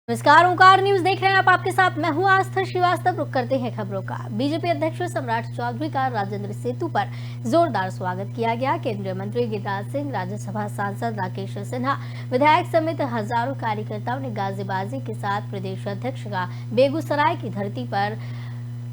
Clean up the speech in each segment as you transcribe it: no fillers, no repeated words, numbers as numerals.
नमस्कार, ओंकार न्यूज देख रहे हैं आप। आपके साथ मैं हूं आस्था श्रीवास्तव। रुक करते हैं खबरों का। बीजेपी अध्यक्ष सम्राट चौधरी का राजेंद्र सेतु पर जोरदार स्वागत किया गया। केंद्रीय मंत्री गिरिराज सिंह, राज्यसभा सांसद राकेश सिन्हा, विधायक समेत हजारों कार्यकर्ताओं ने गाजीबाजी के साथ प्रदेश अध्यक्ष का बेगूसराय की धरती पर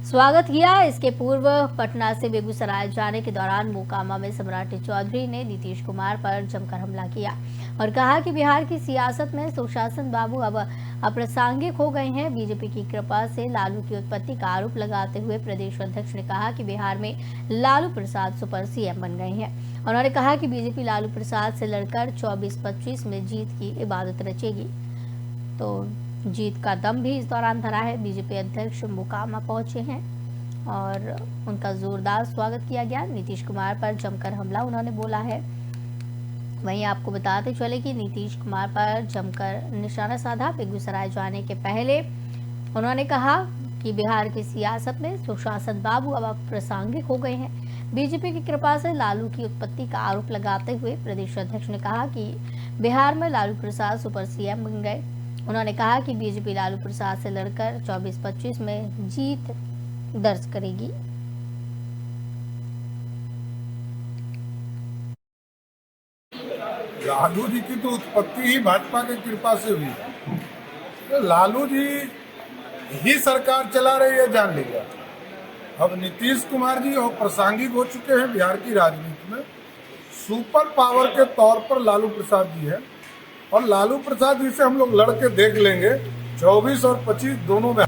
स्वागत किया। इसके पूर्व पटना से बेगूसराय जाने के दौरान मोकामा में सम्राट चौधरी ने नीतीश कुमार पर जमकर हमला किया और कहा कि बिहार की सियासत में सुशासन बाबू अब अप्रासंगिक हो गए हैं। बीजेपी की कृपा से लालू की उत्पत्ति का आरोप लगाते हुए प्रदेश अध्यक्ष ने कहा कि बिहार में लालू प्रसाद सुपर सीएम बन गए हैं। उन्होंने कहा कि बीजेपी लालू प्रसाद से लड़कर 24-25 में जीत की इबादत रचेगी। तो जीत का दम भी इस दौरान धरा है। बीजेपी अध्यक्ष मोकामा पहुंचे हैं और उनका जोरदार स्वागत किया गया। नीतीश कुमार पर जमकर हमला उन्होंने बोला है। वहीं आपको बताते चले कि नीतीश कुमार पर जमकर निशाना साधा। बेगूसराय जाने के पहले उन्होंने कहा कि बिहार की सियासत में सुशासन बाबू अब अप्रासंगिक हो गए हैं। बीजेपी की कृपा से लालू की उत्पत्ति का आरोप लगाते हुए प्रदेश अध्यक्ष ने कहा कि बिहार में लालू प्रसाद सुपर सीएम बन गए। उन्होंने कहा कि बीजेपी लालू प्रसाद से लड़कर 24-25 में जीत दर्ज करेगी। लालू जी की तो उत्पत्ति ही भाजपा की कृपा से हुई। तो लालू जी ही सरकार चला रही है, जान लीजिए। अब नीतीश कुमार जी और प्रासंगिक हो चुके हैं बिहार की राजनीति में। सुपर पावर के तौर पर लालू प्रसाद जी है और लालू प्रसाद जी से हम लोग लड़के देख लेंगे 24 और 25 दोनों में।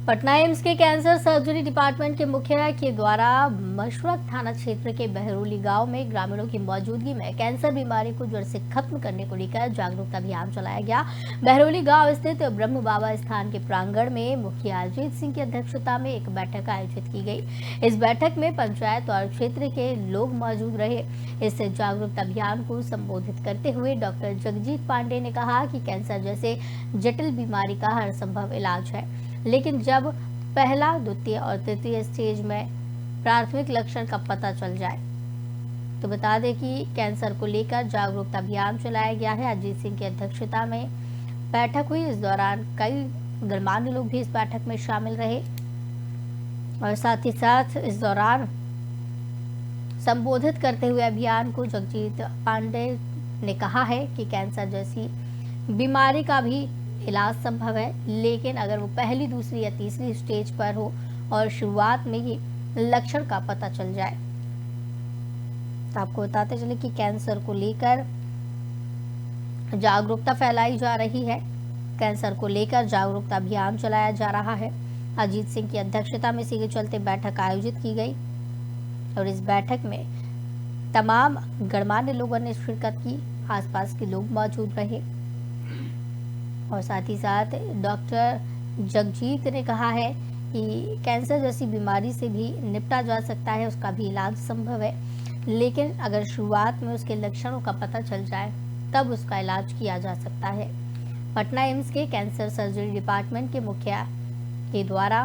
पटना एम्स के कैंसर सर्जरी डिपार्टमेंट के मुखिया के द्वारा मशरक थाना क्षेत्र के बहरोली गांव में ग्रामीणों की मौजूदगी में कैंसर बीमारी को जड़ से खत्म करने को लेकर जागरूकता अभियान चलाया गया। बहरोली गांव स्थित ब्रह्म बाबा स्थान के प्रांगण में मुखिया अजीत सिंह की अध्यक्षता में एक बैठक आयोजित की गई। इस बैठक में पंचायत और क्षेत्र के लोग मौजूद रहे। इस जागरूकता अभियान को संबोधित करते हुए डॉक्टर जगजीत पांडे ने कहा कि कैंसर जैसे जटिल बीमारी का हर संभव इलाज है, लेकिन जब पहला, द्वितीय और तृतीय स्टेज में प्राथमिक लक्षण का पता चल जाए। तो बता दें कि कैंसर को लेकर जागरूकता अभियान चलाया गया है। अजीत सिंह की अध्यक्षता में बैठक हुई। इस दौरान कई गणमान्य लोग भी इस बैठक में शामिल रहे और साथ ही साथ इस दौरान संबोधित करते हुए अभियान को जगजीत पांडे ने कहा है कि कैंसर जैसी बीमारी का भी इलाज संभव है, लेकिन अगर वो पहली, दूसरी या तीसरी स्टेज पर हो और शुरुआत में ही लक्षण का पता चल जाए। तो आपको बताते चले कि कैंसर को लेकर जागरूकता फैलाई जा रही है। कैंसर को लेकर जागरूकता अभियान चलाया जा रहा है। अजीत सिंह की अध्यक्षता में इसी के चलते बैठक आयोजित की गई और इस बैठक में तमाम गणमान्य लोगों ने शिरकत की। आसपास के लोग मौजूद रहे और साथ ही साथ डॉक्टर जगजीत ने कहा है कि कैंसर जैसी बीमारी से भी निपटा जा सकता है, उसका भी इलाज संभव है, लेकिन अगर शुरुआत में उसके लक्षणों का पता चल जाए तब उसका इलाज किया जा सकता है। पटना एम्स के कैंसर सर्जरी डिपार्टमेंट के मुखिया के द्वारा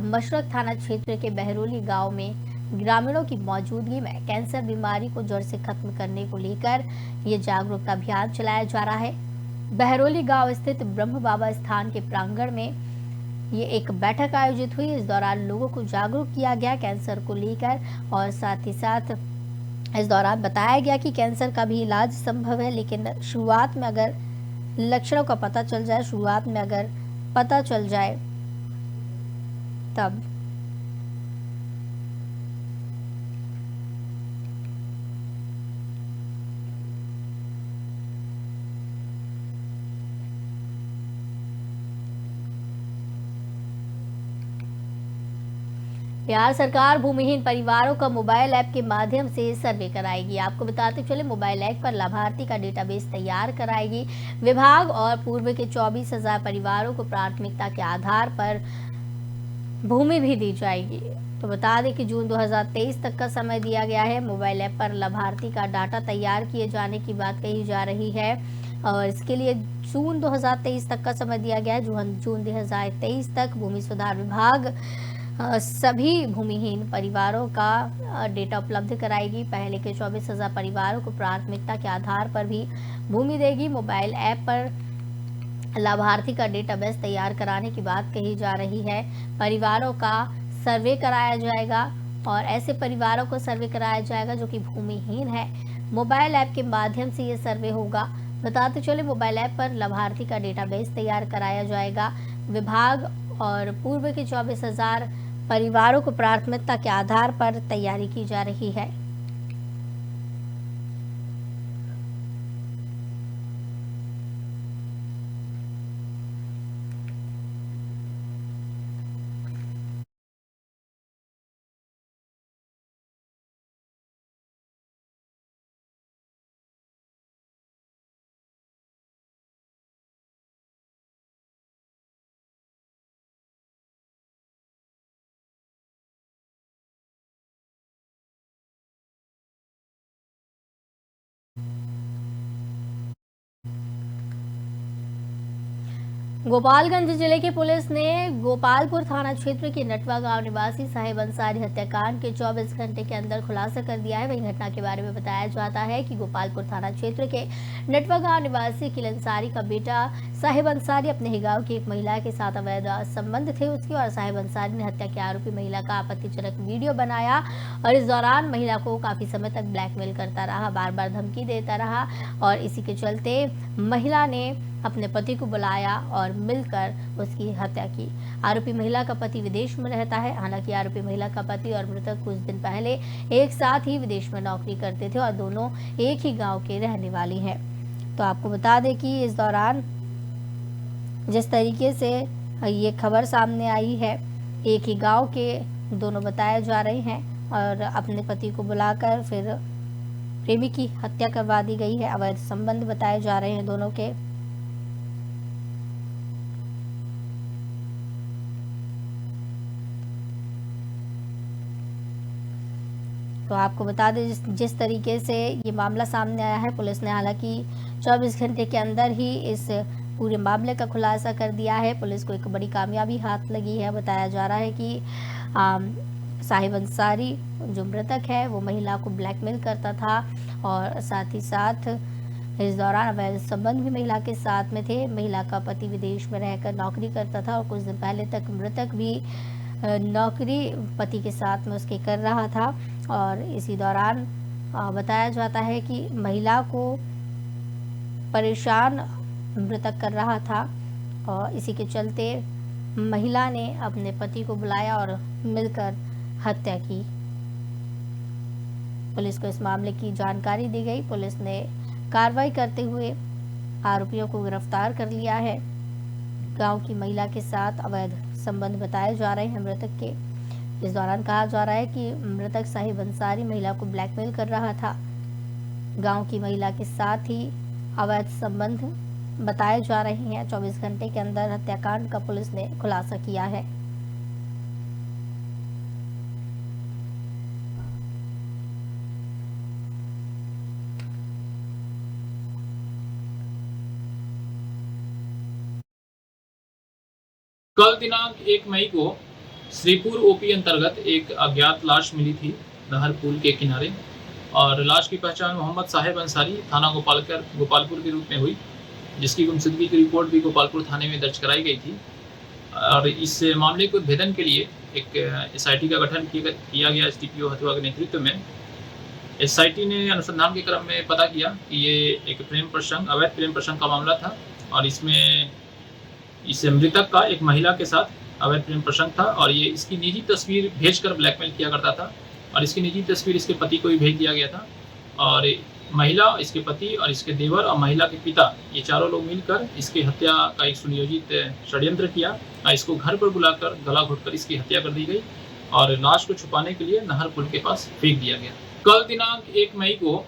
मशरक थाना क्षेत्र के बहरोली गांव में ग्रामीणों की मौजूदगी में कैंसर बीमारी को जड़ से खत्म करने को लेकर ये जागरूकता अभियान चलाया जा रहा है। बहरोली गांव स्थित ब्रह्म बाबा स्थान के प्रांगण में ये एक बैठक आयोजित हुई। इस दौरान लोगों को जागरूक किया गया कैंसर को लेकर और साथ ही साथ इस दौरान बताया गया कि कैंसर का भी इलाज संभव है, लेकिन शुरुआत में अगर लक्षणों का पता चल जाए, शुरुआत में अगर पता चल जाए तब। बिहार सरकार भूमिहीन परिवारों का मोबाइल ऐप के माध्यम से सर्वे कराएगी। आपको बताते चले मोबाइल ऐप पर लाभार्थी का डेटाबेस तैयार कराएगी विभाग और पूर्व के 24,000 परिवारों को प्राथमिकता के आधार पर भूमि भी दी जाएगी। तो बता दें कि जून 2023 तक का समय दिया गया है। मोबाइल ऐप पर लाभार्थी का डाटा तैयार किए जाने की बात कही जा रही है और इसके लिए जून 2023 तक का समय दिया गया है। जून 2023 तक भूमि सुधार विभाग सभी भूमिहीन परिवारों का डेटा उपलब्ध कराएगी। पहले के 24,000 परिवारों को प्राथमिकता के आधार पर भी भूमि देगी। मोबाइल ऐप पर लाभार्थी का डेटाबेस तैयार कराने की बात कही जा रही है। परिवारों का सर्वे कराया जाएगा और ऐसे परिवारों को सर्वे कराया जाएगा जो कि भूमिहीन है। मोबाइल ऐप के माध्यम से ये सर्वे होगा। बताते चले, मोबाइल ऐप पर लाभार्थी का डेटाबेस तैयार कराया जाएगा। विभाग और पूर्व के 24,000 परिवारों को प्राथमिकता के आधार पर तैयारी की जा रही है। गोपालगंज जिले की पुलिस ने गोपालपुर थाना क्षेत्र के नटवा गांव निवासी साहिब अंसारी हत्याकांड के 24 घंटे के अंदर खुलासा कर दिया है। वहीं घटना के बारे में बताया जाता है कि गोपालपुर थाना क्षेत्र के नटवा गांव निवासी किल अंसारी का बेटा साहिब अंसारी अपने ही गांव की एक महिला के साथ अवैध संबंध थे उसके, और साहिब अंसारी ने हत्या के आरोपी महिला का आपत्तिजनक वीडियो बनाया और इस दौरान महिला को काफी समय तक ब्लैकमेल करता रहा, बार बार धमकी देता रहा और इसी के चलते महिला ने अपने पति को बुलाया और मिलकर उसकी हत्या की। आरोपी महिला का पति विदेश में रहता है। हालांकि आरोपी महिला का पति और मृतक कुछ दिन पहले एक साथ ही विदेश में नौकरी करते थे और दोनों एक ही गांव के रहने वाली हैं। तो आपको बता दें कि इस दौरान जिस तरीके से ये खबर सामने आई है, एक ही गाँव के दोनों बताए जा रहे हैं और अपने पति को बुलाकर फिर प्रेमी की हत्या करवा दी गई है। अवैध संबंध बताए जा रहे हैं दोनों के। तो आपको बता दें जिस तरीके से ये मामला सामने आया है, पुलिस ने हालांकि 24 घंटे के अंदर ही इस पूरे मामले का खुलासा कर दिया है। पुलिस को एक बड़ी कामयाबी हाथ लगी है। बताया जा रहा है कि साहिब अंसारी जो मृतक है वो महिला को ब्लैकमेल करता था और साथ ही साथ इस दौरान अवैध संबंध भी महिला के साथ में थे। महिला का पति विदेश में रहकर नौकरी करता था और कुछ दिन पहले तक मृतक भी नौकरी पति के साथ में उसके कर रहा था और इसी दौरान बताया जाता है कि महिला को परेशान मृतक कर रहा था और इसी के चलते महिला ने अपने पति को बुलाया और मिलकर हत्या की। पुलिस को इस मामले की जानकारी दी गई। पुलिस ने कार्रवाई करते हुए आरोपियों को गिरफ्तार कर लिया है। गांव की महिला के साथ अवैध संबंध बताए जा रहे हैं मृतक के। इस दौरान कहा जा रहा है कि मृतक साहिब अंसारी महिला को ब्लैकमेल कर रहा था। गांव की महिला के साथ ही अवैध संबंध बताए जा रहे हैं। 24 घंटे के अंदर हत्याकांड का पुलिस ने खुलासा किया है। कल दिनांक 1 मई को श्रीपुर ओपी अंतर्गत एक अज्ञात लाश मिली थी नहर पुल के किनारे और लाश की पहचान मोहम्मद साहिब अंसारी थाना गोपालपुर के रूप में हुई, जिसकी गुमशुदगी की रिपोर्ट भी गोपालपुर थाने में दर्ज कराई गई थी। और इस मामले के उद्भेदन के लिए एक SIT का गठन किया गया SDPO हथुआ के नेतृत्व में। SIT ने अनुसंधान के क्रम में पता किया कि ये एक अवैध प्रेम प्रसंग का मामला था और इसमें इस मृतक का एक महिला के साथ अवैध प्रेम प्रसंग था और ये इसकी निजी तस्वीर भेजकर ब्लैकमेल किया करता था और इसकी निजी तस्वीर इसके पति को भी भेज दिया गया था और महिला, इसके पति और इसके देवर और महिला के पिता, ये चारों लोग मिलकर इसकी हत्या का एक सुनियोजित षड्यंत्र किया और इसको घर पर बुलाकर गला घोटकर इसकी हत्या कर दी गई और लाश को छुपाने के लिए नहर पुल के पास फेंक दिया गया। कल दिनांक 1 मई को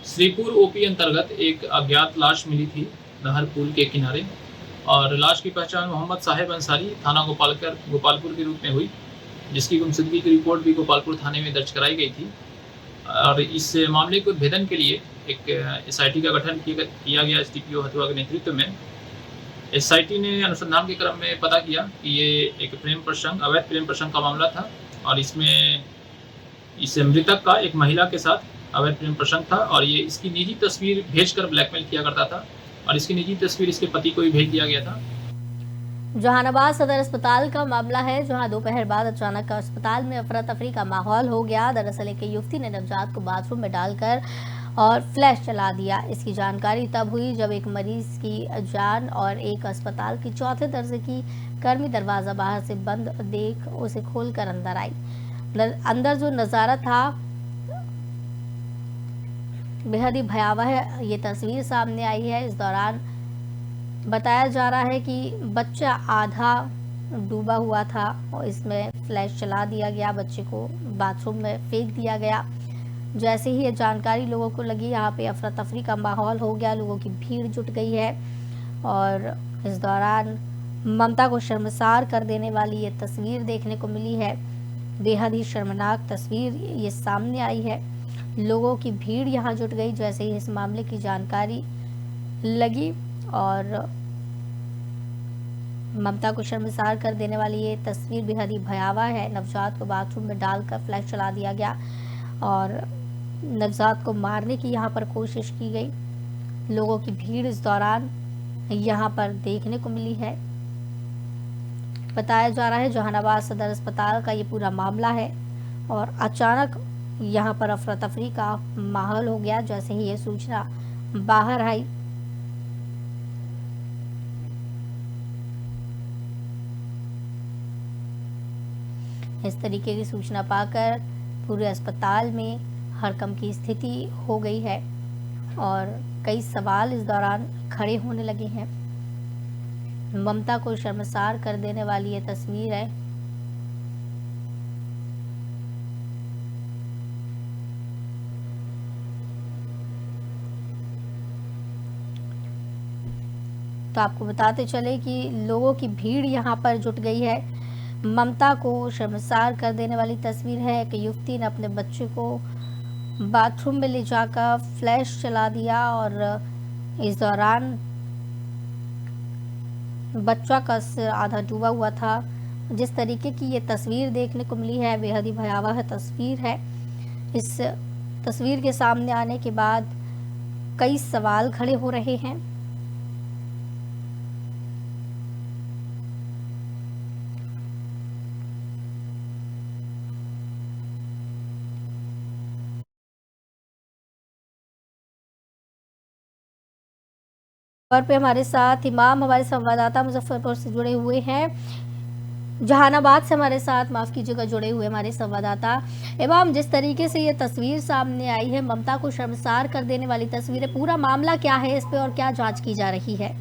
श्रीपुर ओपी अंतर्गत एक अज्ञात लाश मिली थी नहर पुल के किनारे और लाश की पहचान मोहम्मद साहिब अंसारी थाना गोपालपुर के रूप में हुई, जिसकी गुमशुदगी की रिपोर्ट भी गोपालपुर थाने में दर्ज कराई गई थी। और इस मामले के उद्भेदन के लिए एक SIT का गठन किया गया SDPO हथुआ के नेतृत्व में। SIT ने अनुसंधान के क्रम में पता किया कि ये एक अवैध प्रेम प्रसंग का मामला था और इसमें इस मृतक का एक महिला के साथ अवैध प्रेम प्रसंग था और ये इसकी निजी तस्वीर भेजकर ब्लैकमेल किया करता था और इसकी निजी तस्वीर इसके पति को भी भेज दिया गया था। जहानाबाद सदर अस्पताल का मामला है, जहां दोपहर बाद अचानक अस्पताल में अफरा तफरी का माहौल हो गया। दरअसल एक युवती ने नवजात को बाथरूम में डालकर और फ्लैश चला दिया। इसकी जानकारी तब हुई जब एक मरीज की जान और एक अस्पताल की चौथे दर्जे की कर्मी दरवाजा बाहर से बंद देख उसे खोलकर अंदर आई। अंदर जो नजारा था बेहद ही भयावह ये तस्वीर सामने आई है। इस दौरान बताया जा रहा है कि बच्चा आधा डूबा हुआ था और इसमें फ्लैश चला दिया गया, बच्चे को बाथरूम में फेंक दिया गया। जैसे ही ये जानकारी लोगों को लगी, यहाँ पे अफरा तफरी का माहौल हो गया, लोगों की भीड़ जुट गई है और इस दौरान ममता को शर्मसार कर देने वाली ये तस्वीर देखने को मिली है। बेहद ही शर्मनाक तस्वीर ये सामने आई है। लोगों की भीड़ यहाँ जुट गई जैसे ही इस मामले की जानकारी लगी और ममता को शर्मसार कर देने वाली ये तस्वीर बेहद ही भयावह है। नवजात को बाथरूम में डालकर फ्लैश चला दिया गया और नवजात को मारने की यहाँ पर कोशिश की गई। लोगों की भीड़ इस दौरान यहाँ पर देखने को मिली है। बताया जा रहा है जहानाबाद सदर अस्पताल का ये पूरा मामला है और अचानक यहाँ पर अफरा तफरी का माहौल हो गया जैसे ही ये सूचना बाहर आई। इस तरीके की सूचना पाकर पूरे अस्पताल में हड़कंप की स्थिति हो गई है और कई सवाल इस दौरान खड़े होने लगे हैं। ममता को शर्मसार कर देने वाली ये तस्वीर है। तो आपको बताते चले कि लोगों की भीड़ यहाँ पर जुट गई है। ममता को शर्मसार कर देने वाली तस्वीर है कि युवती ने अपने बच्चे को बाथरूम में ले जाकर फ्लैश चला दिया और इस दौरान बच्चा का सिर आधा डूबा हुआ था। जिस तरीके की ये तस्वीर देखने को मिली है बेहद ही भयावह तस्वीर है। इस तस्वीर के सामने आने के बाद कई सवाल खड़े हो रहे हैं। पर पे हमारे साथ इमाम हमारे संवाददाता मुजफ्फरपुर से जुड़े हुए हैं, जहानाबाद से हमारे साथ माफ कीजिएगा जुड़े हुए हमारे संवाददाता। इमाम, जिस तरीके से ये तस्वीर सामने आई है, ममता को शर्मसार कर देने वाली तस्वीर है, पूरा मामला क्या है इस पे और क्या जांच की जा रही है?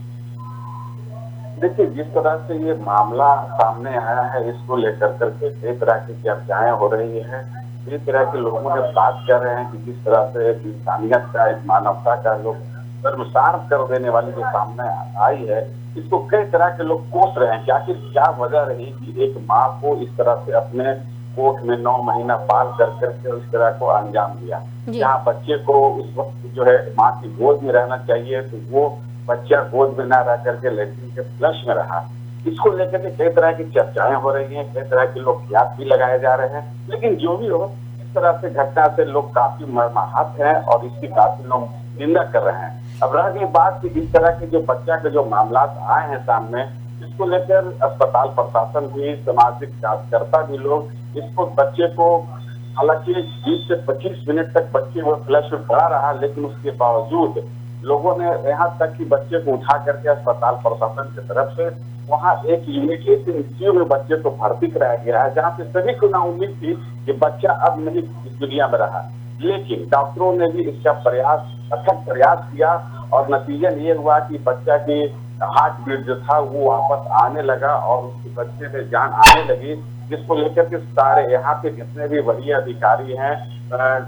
देखिए, जिस तरह से ये मामला सामने आया है इसको लेकर करके कई तरह की चर्चाएं हो रही है। कई तरह के लोगों ने बात कर रहे हैं कि जिस तरह से इंसानियत का, एक मानवता का लोग शर्मसार कर देने वाली जो सामने आई है, इसको कई तरह के लोग कोस रहे हैं कि आखिर क्या वजह रही कि एक माँ को इस तरह से अपने कोख में 9 महीना पाल कर करके इस तरह को अंजाम दिया। जहाँ बच्चे को उस वक्त जो है माँ की गोद में रहना चाहिए तो वो बच्चा गोद में न रह करके लैट्रिन के फ्लश में रहा। इसको लेकर के कई तरह की चर्चाएं हो रही हैं, कई तरह के लोग याद भी लगाए जा रहे हैं। लेकिन जो भी हो, इस तरह से घटना से लोग काफी मर्माहत हैं और इसकी काफी लोग निंदा कर रहे हैं। अब रह गई बात कि इस तरह के जो बच्चा के जो मामला आए हैं सामने, इसको लेकर अस्पताल प्रशासन भी, सामाजिक कार्यकर्ता भी लोग इसको बच्चे को, हालांकि 20 से 25 मिनट तक बच्चे वो फ्लैश में पड़ा रहा, लेकिन उसके बावजूद लोगों ने यहाँ तक कि बच्चे को उठा करके अस्पताल प्रशासन की तरफ से वहाँ एक यूनिट ICU में बच्चे को भर्ती कराया गया है, जहाँ से सभी को ना उम्मीद थी कि बच्चा अब नहीं इस दुनिया में रहा। लेकिन डॉक्टरों ने भी इसका अथक प्रयास किया और नतीजा ये हुआ कि बच्चा की हार्ट बीट जो था वो वापस आने लगा और उसके बच्चे में जान आने लगी, जिसको लेकर के सारे यहाँ के जितने भी वरीय अधिकारी हैं,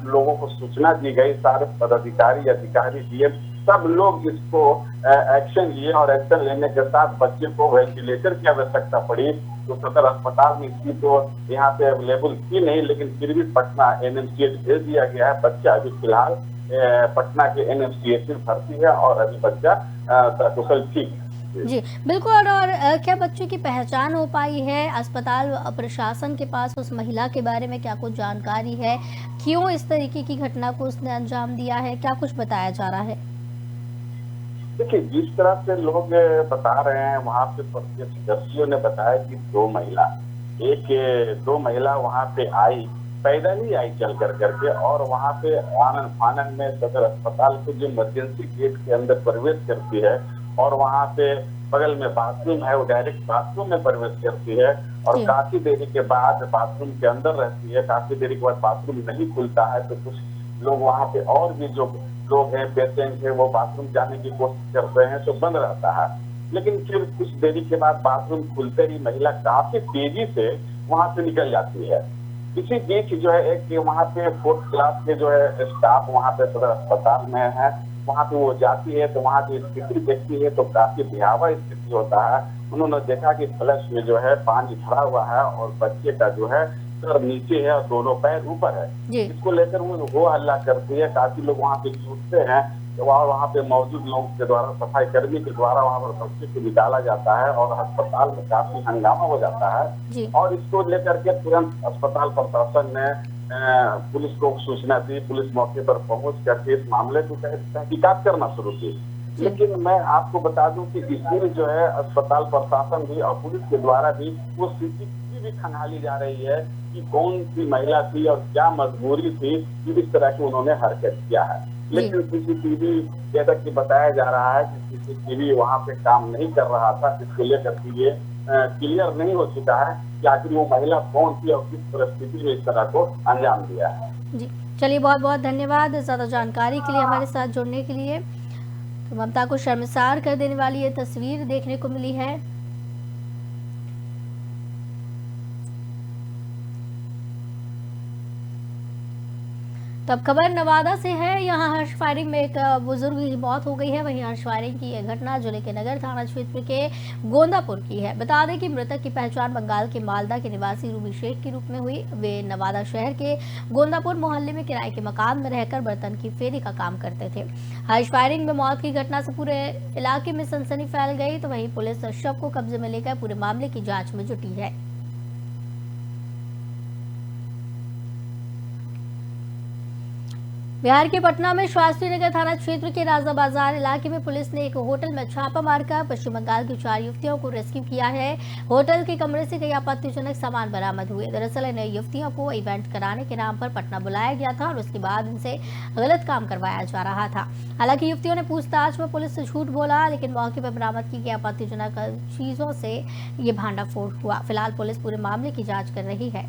लोगों को सूचना दी गई। सारे पदाधिकारी, अधिकारी, DM सब लोग इसको एक्शन लिए और एक्शन लेने के साथ बच्चे को वेंटिलेटर की आवश्यकता पड़ी तो सदर अस्पताल में इसकी तो यहाँ पे अवेलेबल थी नहीं, लेकिन फिर भी पटना NMCH भेज दिया गया है। बच्चा अभी फिलहाल पटना के NMCH में भर्ती है और अभी बच्चा सकुशल ठीक है। जी बिल्कुल। और क्या बच्चे की पहचान हो पाई है? अस्पताल प्रशासन के पास उस महिला के बारे में क्या कुछ जानकारी है? क्यों इस तरीके की घटना को उसने अंजाम दिया है? क्या कुछ बताया जा रहा है? देखिए, जिस तरह से लोग बता रहे हैं, वहाँ पे प्रत्यक्षदर्शियों ने बताया कि दो महिला वहाँ पे आई, पैदल ही आई चल करके, और वहाँ पे आनन फानन में सदर अस्पताल के जो इमरजेंसी गेट के अंदर प्रवेश करती है, और वहाँ पे बगल में बाथरूम है, वो डायरेक्ट बाथरूम में प्रवेश करती है, और काफी देरी के बाद बाथरूम के अंदर रहती है। काफी देरी के बाद बाथरूम नहीं खुलता है, तो कुछ लोग वहाँ पे और भी जो लोग हैं, पेशेंट है, वो बाथरूम जाने की कोशिश करते हैं तो बंद रहता है। लेकिन फिर कुछ देरी के बाद बाथरूम खुलते ही महिला काफी तेजी से वहाँ से निकल जाती है। इसी बीच जो है एक वहाँ पे 4th क्लास के जो है स्टाफ वहाँ पे सदर अस्पताल में है, वहाँ पे वो जाती है तो वहाँ की स्थिति देखती है तो काफी भयावह स्थिति होता है। उन्होंने देखा कि फ्लश में जो है पानी भरा हुआ है और बच्चे का जो है सर नीचे है और दोनों पैर ऊपर है। इसको लेकर वो हल्ला करती है। काफी लोग वहाँ पे जुटते हैं, वहाँ पे मौजूद लोगों के द्वारा, सफाई कर्मी के द्वारा वहाँ पर बच्चे को निकाला जाता है और अस्पताल में काफी हंगामा हो जाता है। और इसको लेकर के तुरंत अस्पताल प्रशासन ने पुलिस को सूचना दी। पुलिस मौके पर पहुंच करके इस मामले को तहकीकात करना शुरू की। लेकिन मैं आपको बता दूं कि इसमें जो है अस्पताल प्रशासन भी और पुलिस के द्वारा भी वो सीसीटीवी भी खंगाली जा रही है कि कौन सी महिला थी और क्या मजबूरी थी कि इस तरह की उन्होंने हरकत किया है। लेकिन सीसीटीवी जैसा कि बताया जा रहा है कि सीसीटीवी वहाँ पे काम नहीं कर रहा था, जिसको लेकर के ये क्लियर नहीं हो चुका है कि आखिर वो महिला कौन थी और किस परिस्थिति में इस तरह को अंजाम दिया है। जी चलिए, बहुत बहुत धन्यवाद ज्यादा जानकारी के लिए, हमारे साथ जुड़ने के लिए। तो ममता को शर्मसार कर देने वाली ये तस्वीर देखने को मिली है। तो अब खबर नवादा से है। यहाँ हर्ष फायरिंग में एक बुजुर्ग की मौत हो गई है। वहीं हर्ष फायरिंग की यह घटना जिले के नगर थाना क्षेत्र के गोंदापुर की है। बता दें कि मृतक की पहचान बंगाल के मालदा के निवासी रूबी शेख के रूप में हुई। वे नवादा शहर के गोंदापुर मोहल्ले में किराए के मकान में रहकर बर्तन की फेरी का काम करते थे। हर्ष फायरिंग में मौत की घटना से पूरे इलाके में सनसनी फैल गई। तो वहीं पुलिस शव को कब्जे में लेकर पूरे मामले की जाँच में जुटी है। बिहार के पटना में शास्त्री नगर थाना क्षेत्र के राजा बाजार इलाके में पुलिस ने एक होटल में छापा मारकर पश्चिम बंगाल की 4 युवतियों को रेस्क्यू किया है। होटल के कमरे से कई आपत्तिजनक सामान बरामद हुए। दरअसल इन युवतियों को इवेंट कराने के नाम पर पटना बुलाया गया था और उसके बाद इनसे गलत काम करवाया जा रहा था। हालांकि युवतियों ने पूछताछ में पुलिस से झूठ बोला, लेकिन मौके पर बरामद की गई आपत्तिजनक चीजों से ये भांडाफोड़ हुआ। फिलहाल पुलिस पूरे मामले की जाँच कर रही है।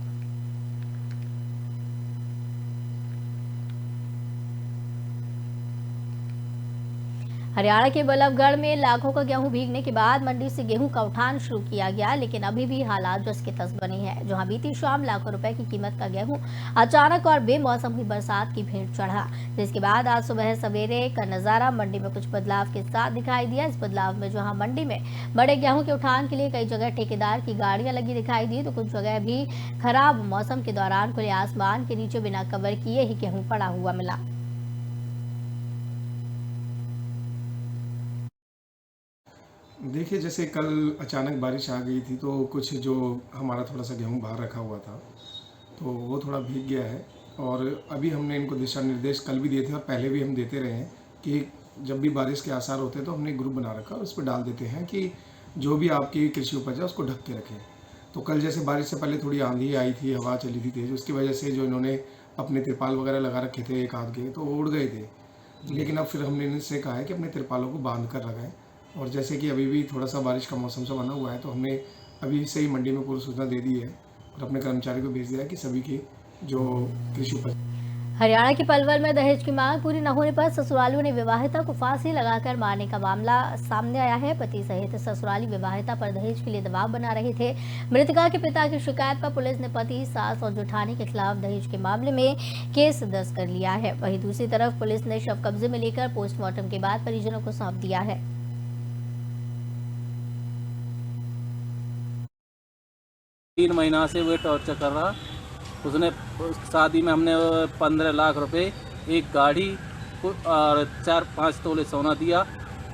हरियाणा के बल्लभगढ़ में लाखों का गेहूं भीगने के बाद मंडी से गेहूं का उठान शुरू किया गया, लेकिन अभी भी हालात जस के तस बने हैं। जहां बीती शाम लाखों रुपए की कीमत का गेहूं अचानक और बेमौसम हुई बरसात की भेंट चढ़ा, जिसके बाद आज सुबह सवेरे का नजारा मंडी में कुछ बदलाव के साथ दिखाई दिया। इस बदलाव में जहां मंडी में बड़े गेहूं के उठान के लिए कई जगह ठेकेदार की गाड़ियां लगी दिखाई दी, तो कुछ जगह भी खराब मौसम के दौरान खुले आसमान के नीचे बिना कवर किए ही गेहूं पड़ा हुआ मिला। देखिए, जैसे कल अचानक बारिश आ गई थी तो कुछ जो हमारा थोड़ा सा गेहूं बाहर रखा हुआ था तो वो थोड़ा भीग गया है। और अभी हमने इनको दिशा निर्देश कल भी दिए थे और पहले भी हम देते रहे हैं कि जब भी बारिश के आसार होते हैं तो हमने ग्रुप बना रखा और उस पर डाल देते हैं कि जो भी आपकी कृषि उपज है उसको ढक के रखें। तो कल जैसे बारिश से पहले थोड़ी आंधी आई थी, हवा चली थी तेज़, उसकी वजह से जो इन्होंने अपने तिरपाल वगैरह लगा रखे थे एक आध के, तो वो उड़ गए थे। लेकिन अब फिर हमने इनसे कहा है कि अपने तिरपालों को बांध कर लगाएं। और जैसे कि अभी भी थोड़ा सा बारिश का मौसम सा बना हुआ है तो हमने अभी से ही मंडी में पूरी सूचना दे दी है और अपने कर्मचारी को भेज दिया है कि सभी की जो कृषि उपज। हरियाणा के पलवल में दहेज की मांग पूरी न होने पर ससुरालियों ने विवाहिता को फांसी लगाकर मारने का मामला सामने आया है। पति सहित ससुराली विवाहिता पर दहेज के लिए दबाव बना रहे थे। मृतका के पिता की शिकायत पर पुलिस ने पति, सास और जेठानी के खिलाफ दहेज के मामले में केस दर्ज कर लिया है। वहीं दूसरी तरफ पुलिस ने शव कब्जे में लेकर पोस्टमार्टम के बाद परिजनों को सौंप दिया है। 3 महीना से वो टॉर्चर कर रहा। उसने शादी में हमने 15 लाख रुपए, एक गाड़ी और 4-5 तोले सोना दिया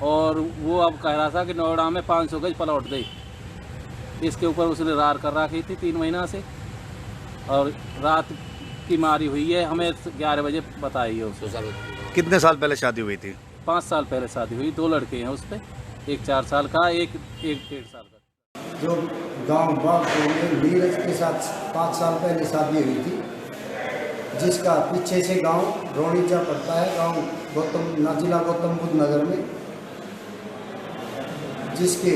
और वो अब कह रहा था कि नोएडा में 500 गज प्लॉट दे। इसके ऊपर उसने रार कर रखी थी 3 महीना से और रात की मारी हुई है। हमें 11 बजे बताई है उसको। कितने साल पहले शादी हुई थी? 5 साल पहले शादी हुई, 2 लड़के हैं उस पर, एक 4 साल का, एक 1.5 साल का। जो गांव बागपुर में नीरज के साथ 5 साल पहले शादी हुई थी, जिसका पीछे से गांव रोणीजा पड़ता है, गांव जिला गौतम बुद्ध नगर में, जिसके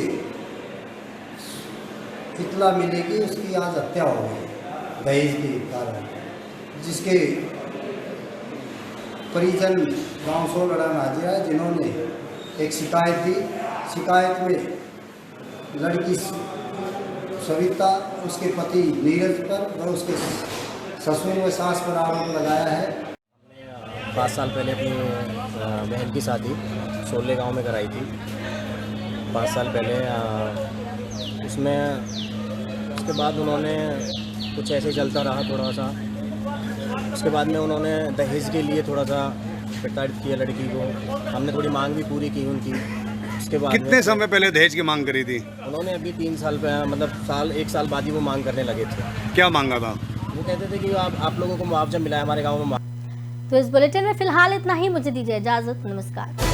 इतला मिली कि उसकी आज हत्या हो गई दहेज के कारण, जिसके परिजन गांव सोलड़ा में हाजिर है, जिन्होंने एक शिकायत दी। शिकायत में लड़की सविता, उसके पति नीरज पर व उसके ससुर व सास पर आरोप लगाया है। 5 साल पहले अपनी बहन की शादी सोले गांव में कराई थी। 5 साल पहले उसमें उसके बाद उन्होंने कुछ ऐसे चलता रहा थोड़ा सा। उसके बाद में उन्होंने दहेज के लिए थोड़ा सा प्रताड़ित किया लड़की को। हमने थोड़ी मांग भी पूरी की उनकी। उसके बाद कितने समय पहले दहेज की मांग करी थी? उन्होंने अभी 3 साल मतलब 1 साल बाद ही वो मांग करने लगे थे। क्या मांगा था? वो कहते थे कि आप लोगों को मुआवजा मिला है हमारे गाँव में। तो इस बुलेटिन में फिलहाल इतना ही। मुझे दीजिए इजाजत। नमस्कार।